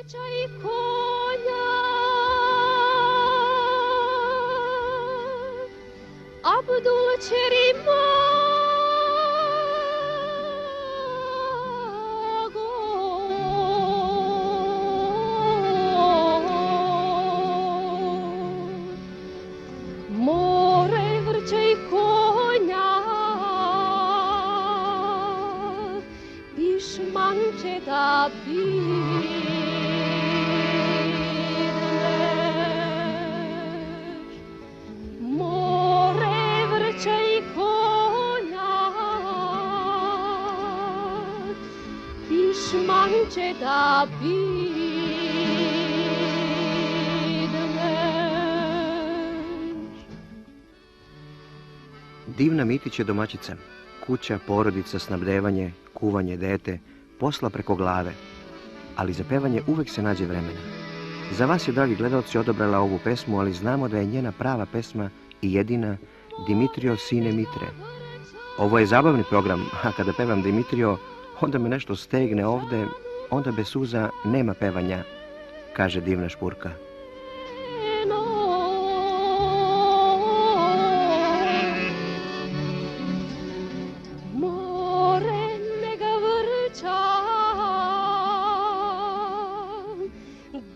vrča i konja, Abdul čeri mogo. More vrča i konja, Pišman će da birneš. More vrča i konja, Pišman će da birneš. Divna Mitić je domaćica. Kuća, porodica, snabdevanje, kuvanje, dete, posla preko glave. Ali za pevanje uvek se nađe vremena. Za vas je, dragi gledalci, odabrala ovu pesmu, ali znamo da je njena prava pesma i jedina Dimitrio sine Mitre. Ovo je zabavni program, a kada pevam Dimitrio, onda me nešto stegne ovde, onda bez suza nema pevanja, kaže divna Špurka.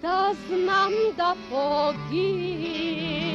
Da znam da poginem.